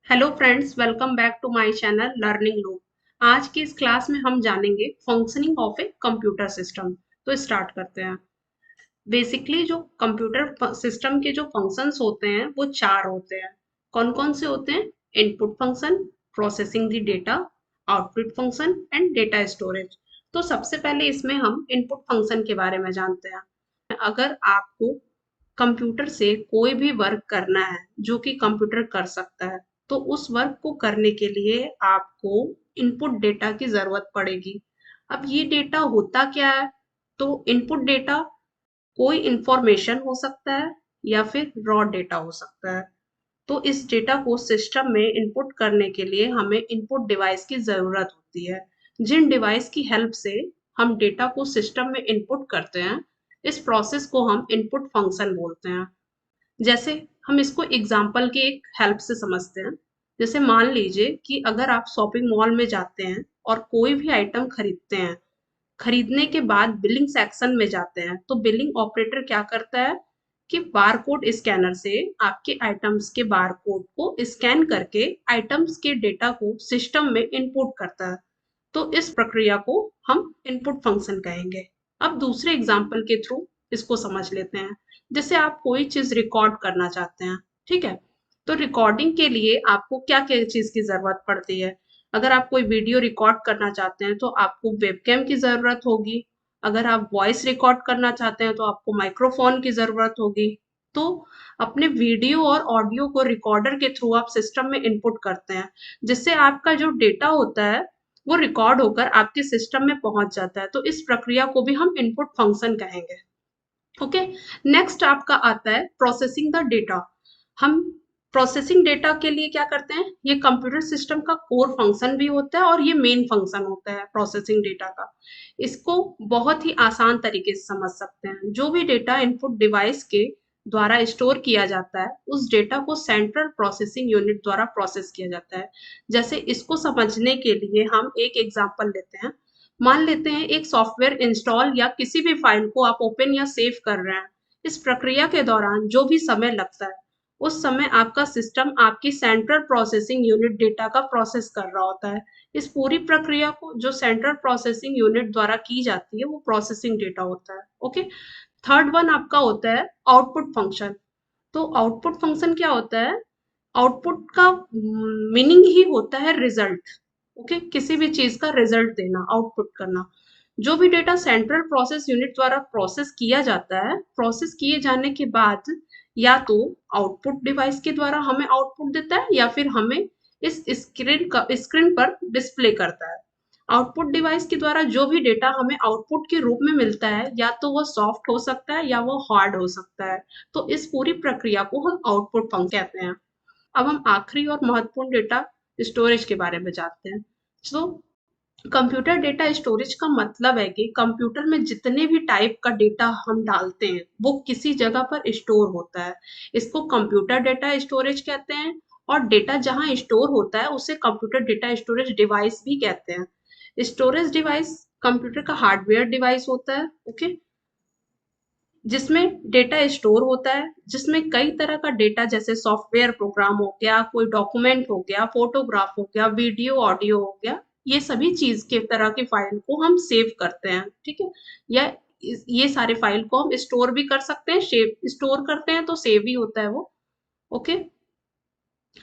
Hello friends, welcome back to my channel learning loop. आज की इस क्लास में हम जानेंगे functioning of a computer system. तो स्टार्ट करते हैं। बेसिकली जो कंप्यूटर सिस्टम के जो फंक्शंस होते हैं वो चार होते हैं। कौन कौन से होते हैं? Input function, processing the data, output function and data storage. तो सबसे पहले इसमें हम इनपुट फंक्शन के बारे में जानते हैं। अगर आपको कंप्यूटर से कोई भी वर्क करना है जो कि कंप्यूटर कर सकता है, तो उस वर्क को करने के लिए आपको इनपुट डेटा की जरूरत पड़ेगी। अब ये डेटा होता क्या है? तो इनपुट डेटा कोई इंफॉर्मेशन हो सकता है या फिर रॉ डेटा हो सकता है। तो इस डेटा को सिस्टम में इनपुट करने के लिए हमें इनपुट डिवाइस की जरूरत होती है। जिन डिवाइस की हेल्प से हम डेटा को सिस्टम में इनपुट करते हैं, इस प्रोसेस को हम इनपुट फंक्शन बोलते हैं। जैसे हम इसको एग्जाम्पल के एक हेल्प से समझते हैं। जैसे मान लीजिए कि अगर आप शॉपिंग मॉल में जाते हैं और कोई भी आइटम खरीदते हैं, खरीदने के बाद बिलिंग सेक्शन में जाते हैं, तो बिलिंग ऑपरेटर क्या करता है कि बारकोड स्कैनर से आपके आइटम्स के बारकोड को स्कैन करके आइटम्स के डेटा को सिस्टम में इनपुट करता है। तो इस प्रक्रिया को हम इनपुट फंक्शन कहेंगे। अब दूसरे एग्जाम्पल के थ्रू इसको समझ लेते हैं। जैसे आप कोई चीज रिकॉर्ड करना चाहते हैं, ठीक है? तो रिकॉर्डिंग के लिए आपको क्या क्या चीज की जरूरत पड़ती है? अगर आप कोई वीडियो रिकॉर्ड करना चाहते हैं तो आपको वेबकैम की जरूरत होगी। अगर आप वॉइस रिकॉर्ड करना चाहते हैं तो आपको माइक्रोफोन की जरूरत होगी। तो अपने वीडियो और ऑडियो को रिकॉर्डर के थ्रू आप सिस्टम में इनपुट करते हैं, जिससे आपका जो डेटा होता है वो रिकॉर्ड होकर आपके सिस्टम में पहुंच जाता है। तो इस प्रक्रिया को भी हम इनपुट फंक्शन कहेंगे। ओके। नेक्स्ट आपका आता है प्रोसेसिंग द डेटा। हम प्रोसेसिंग डेटा के लिए क्या करते हैं? ये कंप्यूटर सिस्टम का कोर फंक्शन भी होता है और ये मेन फंक्शन होता है प्रोसेसिंग डेटा का। इसको बहुत ही आसान तरीके से समझ सकते हैं। जो भी डेटा इनपुट डिवाइस के द्वारा स्टोर किया जाता है, उस डेटा को सेंट्रल प्रोसेसिंग यूनिट द्वारा प्रोसेस किया जाता है। जैसे इसको समझने के लिए हम एक एग्जांपल लेते हैं। मान लेते हैं एक सॉफ्टवेयर इंस्टॉल या किसी भी फाइल को आप ओपन या सेव कर रहे हैं। इस प्रक्रिया के दौरान जो भी समय लगता है, उस समय आपका सिस्टम आपकी सेंट्रल प्रोसेसिंग यूनिट डेटा का प्रोसेस कर रहा होता है। इस पूरी प्रक्रिया को जो सेंट्रल प्रोसेसिंग यूनिट द्वारा की जाती है वो प्रोसेसिंग डेटा होता है। ओके। थर्ड वन आपका होता है आउटपुट फंक्शन। तो आउटपुट फंक्शन क्या होता है? आउटपुट का मीनिंग ही होता है रिजल्ट। ओके, किसी भी चीज का रिजल्ट देना, आउटपुट करना। जो भी डेटा सेंट्रल प्रोसेस यूनिट द्वारा प्रोसेस किया जाता है, प्रोसेस किए जाने के बाद या तो आउटपुट डिवाइस के द्वारा हमें आउटपुट देता है या फिर हमें इस स्क्रीन पर डिस्प्ले करता है। आउटपुट डिवाइस के द्वारा जो भी डेटा हमें आउटपुट के रूप में मिलता है, या तो वो सॉफ्ट हो सकता है या वो हार्ड हो सकता है। तो इस पूरी प्रक्रिया को हम आउटपुट फंक्शन कहते हैं। अब हम आखिरी और महत्वपूर्ण डेटा स्टोरेज के बारे में जानते हैं। तो कंप्यूटर डेटा स्टोरेज का मतलब है कि कंप्यूटर में जितने भी टाइप का डेटा हम डालते हैं वो किसी जगह पर स्टोर होता है। इसको कंप्यूटर डेटा स्टोरेज कहते हैं। और डेटा जहां स्टोर होता है उसे कंप्यूटर डेटा स्टोरेज डिवाइस भी कहते हैं। स्टोरेज डिवाइस कंप्यूटर का हार्डवेयर डिवाइस होता है। ओके। जिसमें डेटा स्टोर होता है, जिसमें कई तरह का डेटा जैसे सॉफ्टवेयर प्रोग्राम हो गया, कोई डॉक्यूमेंट हो गया, फोटोग्राफ हो गया, वीडियो ऑडियो हो गया, ये सभी चीज के तरह की फाइल को हम सेव करते हैं। ठीक है? या ये सारे फाइल को हम स्टोर भी कर सकते हैं। सेव स्टोर करते हैं तो सेव ही होता है वो। ओके।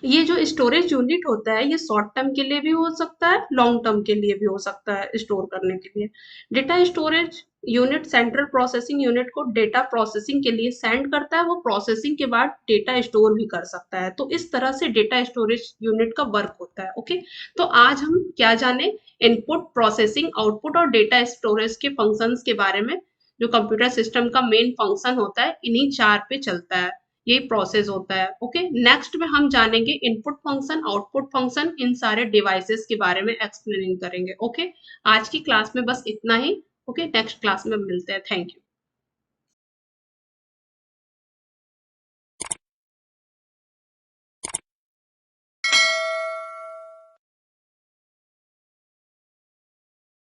ये जो स्टोरेज यूनिट होता है ये शॉर्ट टर्म के लिए भी हो सकता है, लॉन्ग टर्म के लिए भी हो सकता है स्टोर करने के लिए। Data storage unit central processing unit को डेटा प्रोसेसिंग के लिए सेंड करता है। वो प्रोसेसिंग के बाद डेटा स्टोर भी कर सकता है। तो इस तरह से डेटा स्टोरेज यूनिट का वर्क होता है। ओके। तो आज हम क्या जाने? इनपुट, प्रोसेसिंग, आउटपुट और डेटा स्टोरेज के फंक्शंस के बारे में। जो कंप्यूटर सिस्टम का मेन फंक्शन होता है इन्हीं चार पे चलता है, यही प्रोसेस होता है। ओके। नेक्स्ट में हम जानेंगे इनपुट फंक्शन, आउटपुट फंक्शन, इन सारे डिवाइसेस के बारे में एक्सप्लेनिंग करेंगे। ओके। आज की क्लास में बस इतना ही। ओके। नेक्स्ट क्लास में मिलते हैं। Thank you.